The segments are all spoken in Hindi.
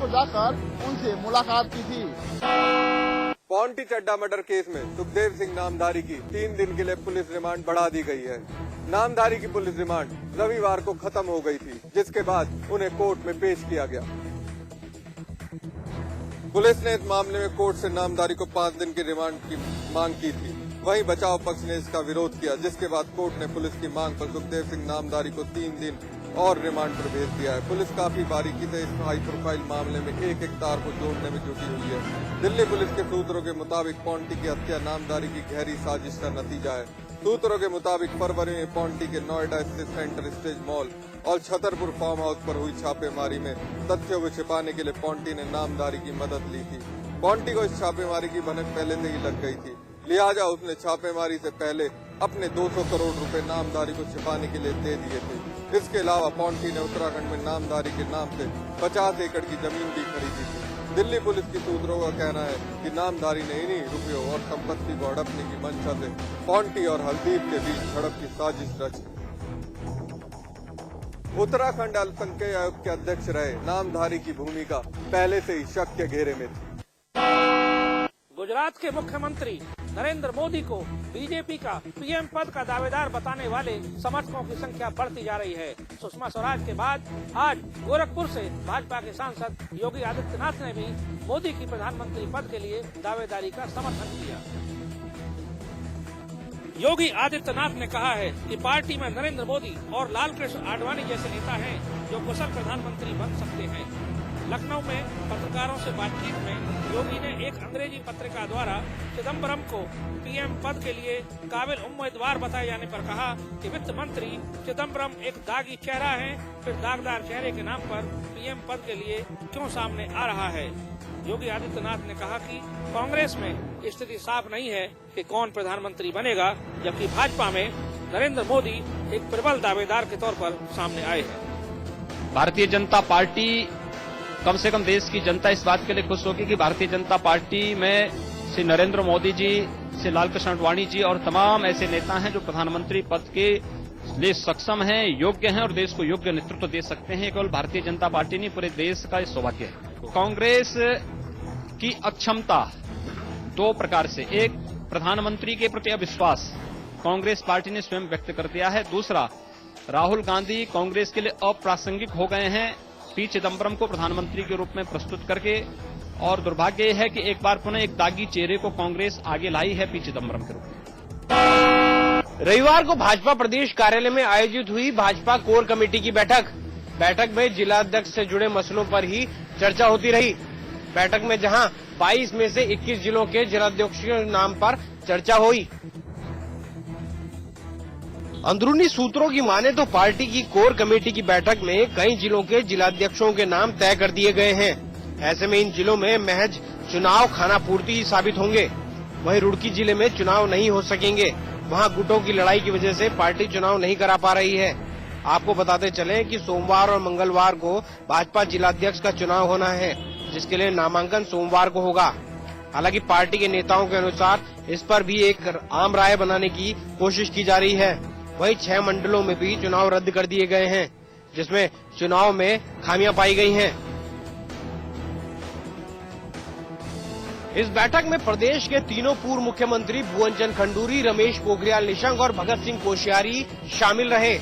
को जाकर उनसे मुलाकात की थी। पॉन्टी चड्डा मर्डर केस में सुखदेव सिंह नामधारी की 3 दिन के लिए पुलिस रिमांड बढ़ा दी गई है। नामधारी की पुलिस रिमांड रविवार को खत्म हो गई थी, जिसके बाद उन्हें कोर्ट में पेश किया गया। पुलिस ने इस मामले में कोर्ट से नामधारी को 5 दिन की रिमांड की मांग की थी। वहीं बचाव पक्ष ने इसका विरोध किया, जिसके बाद कोर्ट ने पुलिस की मांग पर सुखदेव सिंह नामधारी को 3 दिन और रिमांड पर भेज दिया है। पुलिस काफी बारीकी से इस हाई प्रोफाइल मामले में एक तार को जोड़ने में जुटी हुई है। दिल्ली पुलिस के सूत्रों के मुताबिक पॉन्टी की हत्या नामधारी की गहरी साजिश का नतीजा है। सूत्रों के मुताबिक फरवरी में पॉन्टी के नोएडा स्थित सेंटर स्टेज मॉल और छतरपुर फार्म हाउस पर हुई छापेमारी में तथ्यों को छिपाने के लिए पॉन्टी ने नामधारी की मदद ली थी। पॉन्टी को इस छापेमारी की भनक पहले से ही लग गई थी, लिहाजा उसने छापेमारी से पहले अपने 200 करोड़ रुपए नामधारी को छिपाने के लिए दे दिए थे। इसके अलावा पॉन्टी ने उत्तराखंड में नामधारी के नाम से 50 एकड़ की जमीन भी खरीदी थी। दिल्ली पुलिस की सूत्रों का कहना है कि नामधारी ने इन्हीं रुपयों और संपत्ति को हड़पने की मंशा से पॉन्टी और हल्दीप के बीच झड़प की साजिश रची। उत्तराखंड अल्पसंख्यक आयोग के अध्यक्ष रहे नामधारी की भूमिका पहले से ही शक के घेरे में थी। गुजरात के मुख्यमंत्री नरेंद्र मोदी को बीजेपी का पीएम पद का दावेदार बताने वाले समर्थकों की संख्या बढ़ती जा रही है। सुषमा स्वराज के बाद आज गोरखपुर से भाजपा के सांसद योगी आदित्यनाथ ने भी मोदी की प्रधानमंत्री पद के लिए दावेदारी का समर्थन किया। योगी आदित्यनाथ ने कहा है कि पार्टी में नरेंद्र मोदी और लालकृष्ण आडवाणी जैसे नेता हैं जो कुशल प्रधानमंत्री बन सकते हैं। लखनऊ में पत्रकारों से बातचीत में योगी ने एक अंग्रेजी पत्रिका द्वारा चिदम्बरम को पीएम पद के लिए काबिल उम्मीदवार बताए जाने पर कहा कि वित्त मंत्री चिदम्बरम एक दागी चेहरा है, फिर दागदार चेहरे के नाम पर पीएम पद के लिए क्यों सामने आ रहा है। योगी आदित्यनाथ ने कहा कि कांग्रेस में स्थिति साफ नहीं है कि कौन प्रधानमंत्री बनेगा, जबकि भाजपा में नरेंद्र मोदी एक प्रबल दावेदार के तौर पर सामने आए हैं। भारतीय जनता पार्टी, कम से कम देश की जनता इस बात के लिए खुश होगी कि भारतीय जनता पार्टी में श्री नरेंद्र मोदी जी, श्री लालकृष्ण आडवाणी जी और तमाम ऐसे नेता हैं जो प्रधानमंत्री पद के लिए सक्षम हैं, योग्य हैं और देश को योग्य नेतृत्व दे सकते हैं। केवल भारतीय जनता पार्टी नहीं, पूरे देश का ये सौभाग्य है। कांग्रेस की अक्षमता 2 प्रकार से, एक प्रधानमंत्री के प्रति अविश्वास कांग्रेस पार्टी ने स्वयं व्यक्त कर दिया है। दूसरा, राहुल गांधी कांग्रेस के लिए अप्रासंगिक हो गए हैं पी चिदम्बरम को प्रधानमंत्री के रूप में प्रस्तुत करके, और दुर्भाग्य है कि एक बार पुनः एक दागी चेहरे को कांग्रेस आगे लाई है पी चिदम्बरम के रूप में। रविवार को भाजपा प्रदेश कार्यालय में आयोजित हुई भाजपा कोर कमेटी की बैठक में जिलाध्यक्ष से जुड़े मसलों पर ही चर्चा होती रही। बैठक में जहां 22 में से 21 जिलों के जिलाध्यक्षों के नाम पर चर्चा हुई। अंदरूनी सूत्रों की माने तो पार्टी की कोर कमेटी की बैठक में कई जिलों के जिलाध्यक्षों के नाम तय कर दिए गए हैं। ऐसे में इन जिलों में महज चुनाव खानापूर्ति ही साबित होंगे। वहीं रुड़की जिले में चुनाव नहीं हो सकेंगे, वहां गुटों की लड़ाई की वजह से पार्टी चुनाव नहीं करा पा रही है। आपको बताते चलें कि सोमवार और मंगलवार को भाजपा जिलाध्यक्ष का चुनाव होना है, जिसके लिए नामांकन सोमवार को होगा। हालांकि पार्टी के नेताओं के अनुसार इस पर भी एक आम राय बनाने की कोशिश की जा रही है। वहीं 6 मंडलों में भी चुनाव रद्द कर दिए गए हैं, जिसमें चुनाव में खामियां पाई गई हैं। इस बैठक में प्रदेश के तीनों पूर्व मुख्यमंत्री भुवन चंद्र खंडूरी, रमेश पोखरियाल निशंक और भगत सिंह कोश्यारी शामिल रहे।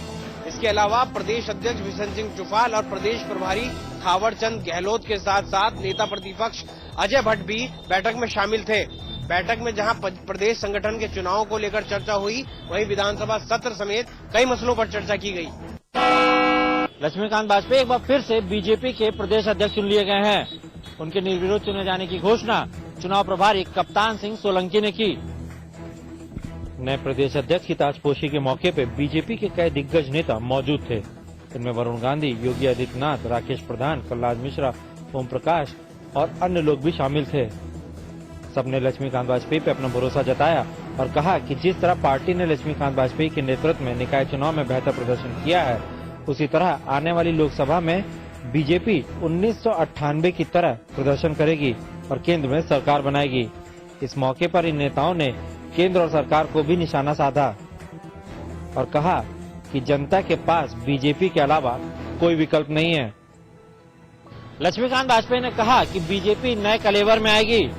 इसके अलावा प्रदेश अध्यक्ष बिशन सिंह चुफाल और प्रदेश प्रभारी थावर चंद गहलोत के साथ साथ नेता प्रतिपक्ष अजय भट्ट भी बैठक में शामिल थे। बैठक में जहां प्रदेश संगठन के चुनाव को लेकर चर्चा हुई, वहीं विधानसभा सत्र समेत कई मसलों पर चर्चा की गई। लक्ष्मीकांत वाजपेयी एक बार फिर से बीजेपी के प्रदेश अध्यक्ष चुन लिए गए हैं। उनके निर्विरोध चुने जाने की घोषणा चुनाव प्रभारी कप्तान सिंह सोलंकी ने की। नए प्रदेश अध्यक्ष की ताजपोशी के मौके पर बीजेपी के कई दिग्गज नेता मौजूद थे। इनमें वरुण गांधी, योगी आदित्यनाथ, राकेश प्रधान, कलराज मिश्रा, ओम प्रकाश और अन्य लोग भी शामिल थे। सबने लक्ष्मीकांत वाजपेयी पे अपना भरोसा जताया और कहा कि जिस तरह पार्टी ने लक्ष्मीकांत वाजपेयी के नेतृत्व में निकाय चुनाव में बेहतर प्रदर्शन किया है, उसी तरह आने वाली लोकसभा में बीजेपी 1998 की तरह प्रदर्शन करेगी और केंद्र में सरकार बनाएगी। इस मौके पर इन नेताओं ने केंद्र और सरकार को भी निशाना साधा और कहा कि जनता के पास बीजेपी के अलावा कोई विकल्प नहीं है। लक्ष्मीकांत वाजपेयी ने कहा कि बीजेपी नए कलेवर में आएगी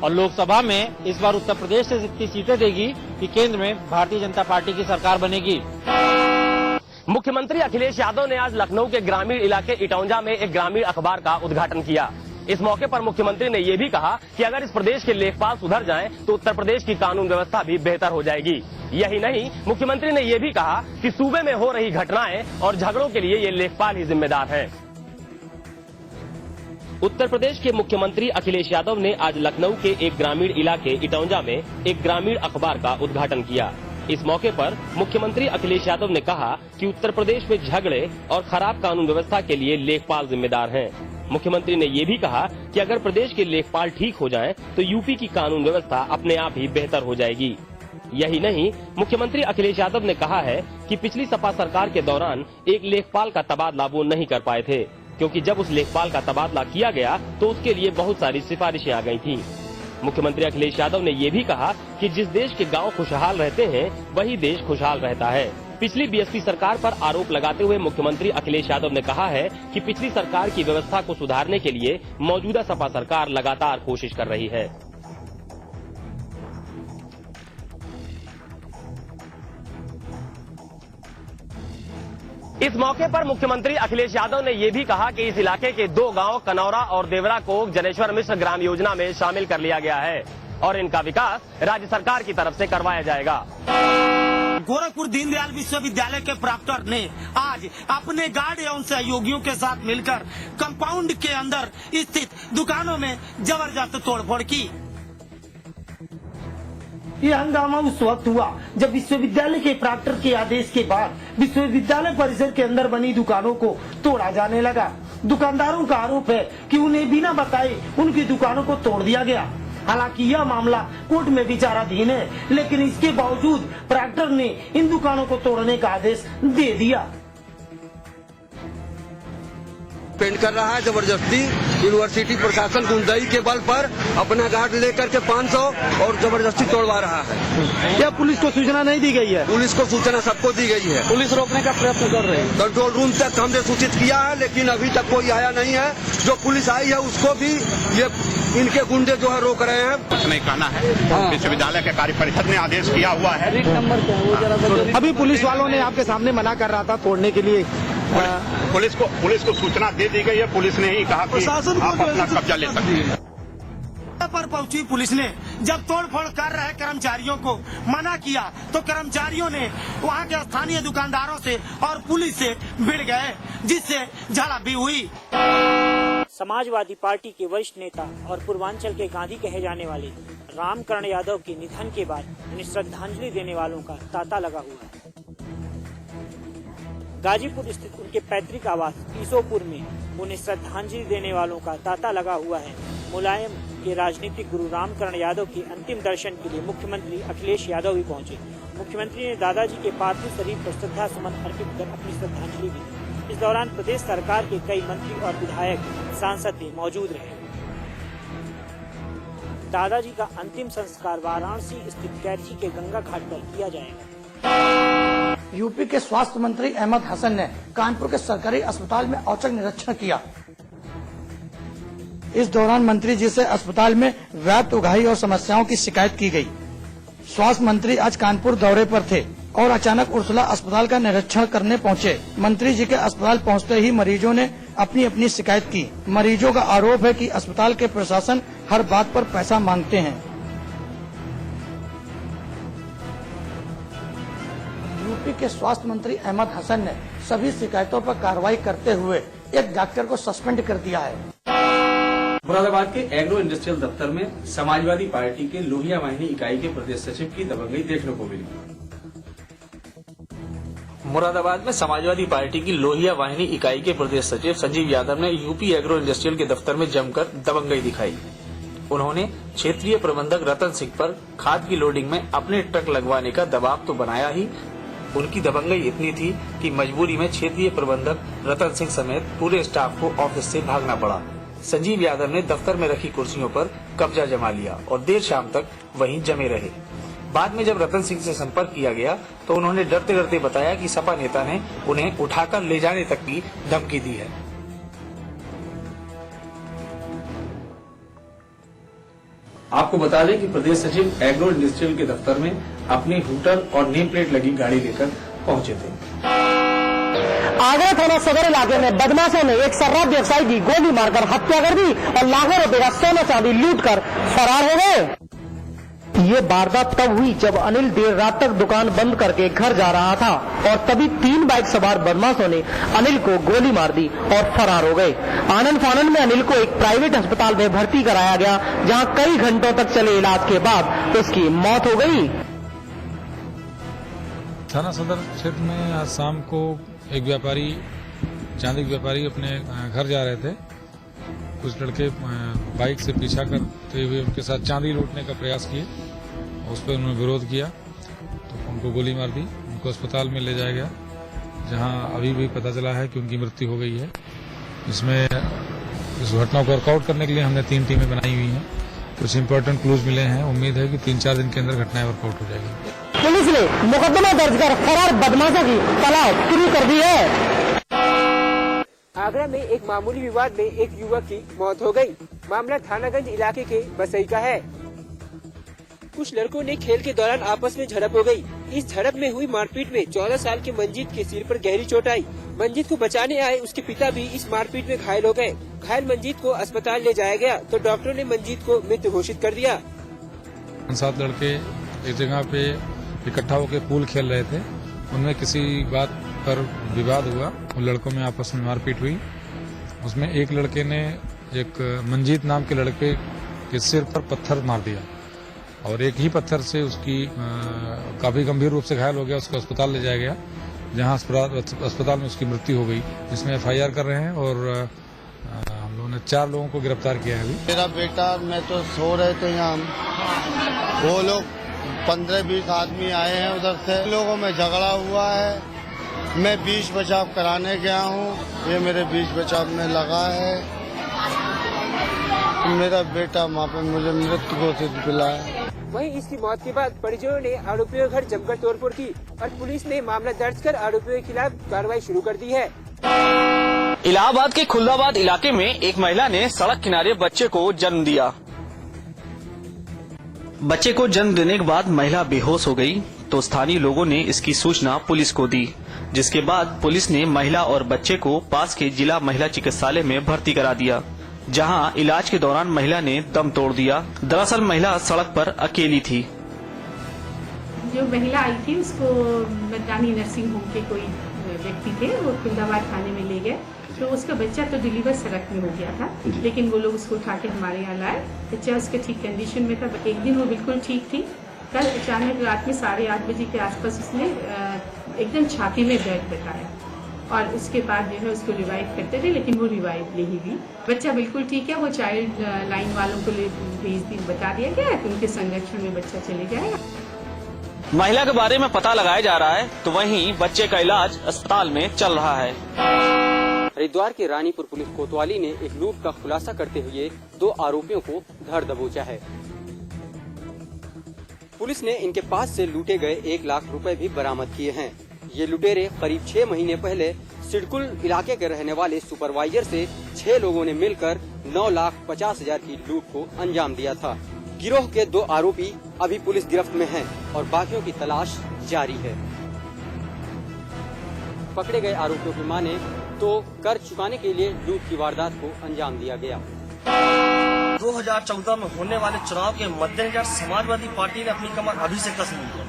और लोकसभा में इस बार उत्तर प्रदेश से इतनी सीटें देगी कि केंद्र में भारतीय जनता पार्टी की सरकार बनेगी। मुख्यमंत्री अखिलेश यादव ने आज लखनऊ के ग्रामीण इलाके इटौंजा में एक ग्रामीण अखबार का उद्घाटन किया। इस मौके पर मुख्यमंत्री ने ये भी कहा कि अगर इस प्रदेश के लेखपाल सुधर जाएं तो उत्तर प्रदेश की कानून व्यवस्था भी बेहतर हो जाएगी। यही नहीं, मुख्यमंत्री ने ये भी कहा कि सूबे में हो रही घटनाएं और झगड़ों के लिए ये लेखपाल ही जिम्मेदार हैं। उत्तर प्रदेश के मुख्यमंत्री अखिलेश यादव ने आज लखनऊ के एक ग्रामीण इलाके इटौंजा में एक ग्रामीण अखबार का उद्घाटन किया। इस मौके पर मुख्यमंत्री अखिलेश यादव ने कहा कि उत्तर प्रदेश में झगड़े और खराब कानून व्यवस्था के लिए लेखपाल जिम्मेदार हैं। मुख्यमंत्री ने ये भी कहा कि अगर प्रदेश के लेखपाल ठीक हो जाएं तो यूपी की कानून व्यवस्था अपने आप ही बेहतर हो जाएगी। यही नहीं, मुख्यमंत्री अखिलेश यादव ने कहा है कि पिछली सपा सरकार के दौरान एक लेखपाल का तबादला वो नहीं कर पाए थे, क्योंकि जब उस लेखपाल का तबादला किया गया तो उसके लिए बहुत सारी सिफारिशें आ गई थीं। मुख्यमंत्री अखिलेश यादव ने ये भी कहा कि जिस देश के गांव खुशहाल रहते हैं वही देश खुशहाल रहता है। पिछली बीएसपी सरकार पर आरोप लगाते हुए मुख्यमंत्री अखिलेश यादव ने कहा है कि पिछली सरकार की व्यवस्था को सुधारने के लिए मौजूदा सपा सरकार लगातार कोशिश कर रही है। इस मौके पर मुख्यमंत्री अखिलेश यादव ने ये भी कहा कि इस इलाके के 2 गांव कनौरा और देवरा को जनेश्वर मिश्र ग्राम योजना में शामिल कर लिया गया है और इनका विकास राज्य सरकार की तरफ से करवाया जाएगा। गोरखपुर दीनदयाल विश्वविद्यालय के प्राक्टर ने आज अपने गार्ड एवं सहयोगियों के साथ मिलकर कंपाउंड के अंदर स्थित दुकानों में जबरदस्त तोड़फोड़ की। ये हंगामा उस वक्त हुआ जब विश्वविद्यालय के प्राक्टर के आदेश के बाद विश्वविद्यालय परिसर के अंदर बनी दुकानों को तोड़ा जाने लगा। दुकानदारों का आरोप है कि उन्हें बिना बताए उनकी दुकानों को तोड़ दिया गया। हालांकि यह मामला कोर्ट में विचाराधीन है, लेकिन इसके बावजूद प्राक्टर ने इन दुकानों को तोड़ने का आदेश दे दिया। पेंट कर रहा है जबरदस्ती। यूनिवर्सिटी प्रशासन गुंडाई के बल पर अपना गार्ड लेकर के 500 और जबरदस्ती तोड़वा रहा है। क्या पुलिस को सूचना नहीं दी गई है? पुलिस को सूचना सबको दी गई है। पुलिस रोकने का प्रयत्न कर रही है। कंट्रोल रूम तक हमने सूचित किया है, लेकिन अभी तक कोई आया नहीं है। जो पुलिस आई है उसको भी ये इनके गुंडे जो है रोक रहे हैं। नहीं कहना है, विश्वविद्यालय के कार्य परिषद ने आदेश किया हुआ है। अभी पुलिस वालों ने आपके सामने मना कर रहा था तोड़ने के लिए। पुलिस को सूचना दे दी गई है। पुलिस ने ही कहा कि आप अपना कब्जा ले सकते हैं। पर पहुंची पुलिस ने जब तोड़फोड़ कर रहे कर्मचारियों को मना किया तो कर्मचारियों ने वहां के स्थानीय दुकानदारों से और पुलिस से भिड़ गए, जिससे झड़प हुई। समाजवादी पार्टी के वरिष्ठ नेता और पूर्वांचल के गांधी कहे जाने वाले रामकरण यादव के निधन के बाद उन्हें श्रद्धांजलि देने वालों का तांता लगा हुआ है। गाजीपुर स्थित उनके पैतृक आवास ईसोपुर में उन्हें श्रद्धांजलि देने वालों का तांता लगा हुआ है। मुलायम के राजनीतिक गुरु रामकरण यादव के अंतिम दर्शन के लिए मुख्यमंत्री अखिलेश यादव भी पहुंचे। मुख्यमंत्री ने दादाजी के पार्थिव शरीर पर श्रद्धा सुमन अर्पित कर अपनी श्रद्धांजलि दी। इस दौरान प्रदेश सरकार के कई मंत्री और विधायक सांसद भी मौजूद रहे। दादाजी का अंतिम संस्कार वाराणसी स्थित कैरची के गंगा घाट पर किया जाएगा। यूपी के स्वास्थ्य मंत्री अहमद हसन ने कानपुर के सरकारी अस्पताल में औचक निरीक्षण किया। इस दौरान मंत्री जी से अस्पताल में व्याप्त उगाही और समस्याओं की शिकायत की गई। स्वास्थ्य मंत्री आज कानपुर दौरे पर थे और अचानक उर्सुला अस्पताल का निरीक्षण करने पहुंचे। मंत्री जी के अस्पताल पहुंचते ही मरीजों ने अपनी अपनी शिकायत की। मरीजों का आरोप है कि अस्पताल के प्रशासन हर बात पर पैसा मांगते हैं। यूपी के स्वास्थ्य मंत्री अहमद हसन ने सभी शिकायतों पर कार्रवाई करते हुए एक डॉक्टर को सस्पेंड कर दिया है। मुरादाबाद के एग्रो इंडस्ट्रियल दफ्तर में समाजवादी पार्टी के लोहिया वाहिनी इकाई के प्रदेश सचिव की दबंगई देखने को मिली। मुरादाबाद में समाजवादी पार्टी की लोहिया वाहिनी इकाई के प्रदेश सचिव संजीव यादव ने यूपी एग्रो इंडस्ट्रियल के दफ्तर में जमकर दबंगई दिखाई। उन्होंने क्षेत्रीय प्रबंधक रतन सिंह पर खाद की लोडिंग में अपने ट्रक लगवाने का दबाव तो बनाया ही, उनकी दबंगई इतनी थी कि मजबूरी में क्षेत्रीय प्रबंधक रतन सिंह समेत पूरे स्टाफ को ऑफिस से भागना पड़ा। संजीव यादव ने दफ्तर में रखी कुर्सियों पर कब्जा जमा लिया और देर शाम तक वहीं जमे रहे। बाद में जब रतन सिंह से संपर्क किया गया तो उन्होंने डरते डरते बताया कि सपा नेता ने उन्हें उठाकर ले जाने तक की धमकी दी है। आपको बता दें कि प्रदेश सचिव एग्रो इंडस्ट्रियल के दफ्तर में अपनी हूटर और नेम प्लेट लगी गाड़ी लेकर पहुंचे थे। आगरा थाना सदर इलाके में बदमाशों ने एक शराब व्यवसायी की गोली मारकर हत्या कर दी और लाखों रुपए का सोना चांदी लूट कर फरार हो गए। ये वारदात तब हुई जब अनिल देर रात तक दुकान बंद करके घर जा रहा था और तभी 3 बाइक सवार बदमाशों ने अनिल को गोली मार दी और फरार हो गए। आनंद फानन में अनिल को एक प्राइवेट अस्पताल में भर्ती कराया गया, जहां कई घंटों तक चले इलाज के बाद उसकी मौत हो गई। थाना सदर क्षेत्र में आज शाम को एक व्यापारी, चांदी के व्यापारी अपने घर जा रहे थे। कुछ लड़के बाइक से पीछा करते हुए उनके साथ चांदी लूटने का प्रयास किए। उस पर उन्होंने विरोध किया तो उनको गोली मार दी। उनको अस्पताल में ले जाया गया, जहां अभी भी पता चला है कि उनकी मृत्यु हो गई है। इसमें इस घटना को वर्कआउट करने के लिए हमने 3 टीमें बनाई हुई हैं। कुछ इम्पोर्टेंट क्लूज मिले हैं। उम्मीद है कि 3-4 दिन के अंदर घटनाएं वर्कआउट हो जाएगी। पुलिस ने मुकदमा दर्ज कर फरार बदमाशों की तलाश शुरू कर दी है। आगरा में एक मामूली विवाद में एक युवक की मौत हो गई। मामला थानागंज इलाके के बसई का है। कुछ लड़कों ने खेल के दौरान आपस में झड़प हो गई। इस झड़प में हुई मारपीट में 14 साल के मंजीत के सिर पर गहरी चोट आई। मंजीत को बचाने आए उसके पिता भी इस मारपीट में घायल हो गए। घायल मंजीत को अस्पताल ले जाया गया तो डॉक्टरों ने मंजीत को मृत घोषित कर दिया। 7 लड़के एक जगह पे इकट्ठा होकर पूल खेल रहे थे। उनमें किसी बात पर विवाद हुआ। उन लड़कों में आपस में मारपीट हुई। उसमें एक लड़के ने एक मंजीत नाम के लड़के के सिर पर पत्थर मार दिया और एक ही पत्थर से उसकी काफी गंभीर रूप से घायल हो गया। उसको अस्पताल ले जाया गया, जहां अस्पताल में उसकी मृत्यु हो गई। इसमें FIR कर रहे हैं और हम लोगों ने 4 लोगों को गिरफ्तार किया है। अभी मेरा बेटा, मैं तो सो रहे थे यहाँ, वो लोग 15-20 आदमी आए हैं उधर से। लोगों में झगड़ा हुआ है। मैं 20 बचाव कराने गया हूँ, ये मेरे 20 बचाव में लगा है। मेरा बेटा वहाँ पे मुझे मृत्यु घोषित मिला है। वहीं इसकी मौत के बाद परिजनों ने आरोपियों के घर जमकर तोड़फोड़ की और पुलिस ने मामला दर्ज कर आरोपियों के खिलाफ कार्रवाई शुरू कर दी है। इलाहाबाद के खुलदाबाद इलाके में एक महिला ने सड़क किनारे बच्चे को जन्म दिया। बच्चे को जन्म देने के बाद महिला बेहोश हो गई तो स्थानीय लोगों ने इसकी सूचना पुलिस को दी, जिसके बाद पुलिस ने महिला और बच्चे को पास के जिला महिला चिकित्सालय में भर्ती करा दिया, जहां इलाज के दौरान महिला ने दम तोड़ दिया। दरअसल महिला सड़क पर अकेली थी। जो महिला आई थी उसको मदानी नर्सिंग होम के कोई व्यक्ति थे, वो खुलदाबाद थाने में ले गए तो उसका बच्चा तो डिलीवर सड़क में हो गया था, लेकिन वो लोग उसको उठा के हमारे यहाँ लाए। बच्चा उसके ठीक कंडीशन में था। एक दिन वो बिल्कुल ठीक थी। कल अचानक रात में 8:30 बजे के आसपास उसने एकदम छाती में दर्द बताया और उसके बाद जो है उसको रिवाइव करते थे, लेकिन वो रिवाइव नहीं हुई। बच्चा बिल्कुल ठीक है। वो चाइल्ड लाइन वालों को बता दिया गया है कि उनके संरक्षण में बच्चा चले जाएगा। महिला के बारे में पता लगाया जा रहा है तो वहीं बच्चे का इलाज अस्पताल में चल रहा है। हरिद्वार के रानीपुर पुलिस कोतवाली ने एक लूट का खुलासा करते हुए 2 आरोपियों को धर दबोचा है। पुलिस ने इनके पास से लूटे गए 1 लाख रुपए भी बरामद किए हैं। ये लुटेरे करीब 6 महीने पहले सिडकुल इलाके के रहने वाले सुपरवाइजर से 6 लोगों ने मिलकर 9,50,000 की लूट को अंजाम दिया था। गिरोह के 2 आरोपी अभी पुलिस गिरफ्त में हैं और बाकियों की तलाश जारी है। पकड़े गए आरोपियों की माने तो कर चुकाने के लिए लूट की वारदात को अंजाम दिया गया। 2014 में होने वाले चुनाव के मद्देनजर समाजवादी पार्टी ने अपनी कमर अभी से कस ली है।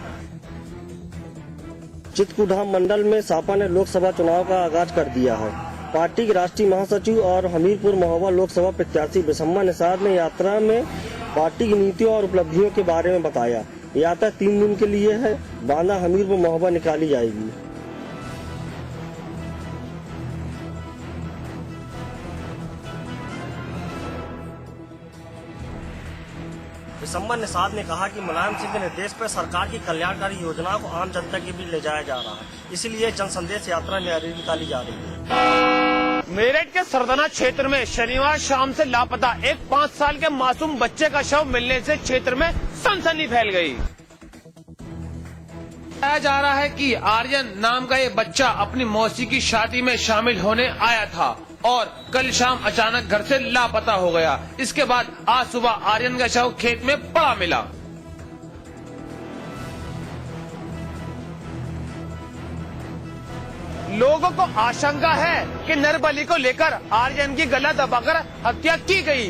चित्रकूट मंडल में सपा ने लोकसभा चुनाव का आगाज कर दिया है। पार्टी के राष्ट्रीय महासचिव और हमीरपुर महोबा लोकसभा प्रत्याशी बिसम्मा निषाद ने यात्रा में पार्टी की नीतियों और उपलब्धियों के बारे में बताया। यात्रा 3 दिन के लिए है। बांदा हमीरपुर महोबा निकाली जाएगी। बिसम्मा निषाद ने कहा कि मुलायम सिंह के निर्देश पर सरकार की कल्याणकारी योजनाओं को आम जनता के बीच ले जाया जा रहा है, इसलिए जन संदेश यात्रा निकाली जा रही है। मेरठ के सरदना क्षेत्र में शनिवार शाम से लापता एक 5 साल के मासूम बच्चे का शव मिलने से क्षेत्र में सनसनी फैल गई। बताया जा रहा है कि आर्यन नाम का ये बच्चा अपनी मौसी की शादी में शामिल होने आया था और कल शाम अचानक घर से लापता हो गया। इसके बाद आज सुबह आर्यन का शव खेत में पड़ा मिला। लोगों को आशंका है कि नरबली को लेकर आर्यन की गला दबाकर हत्या की गई।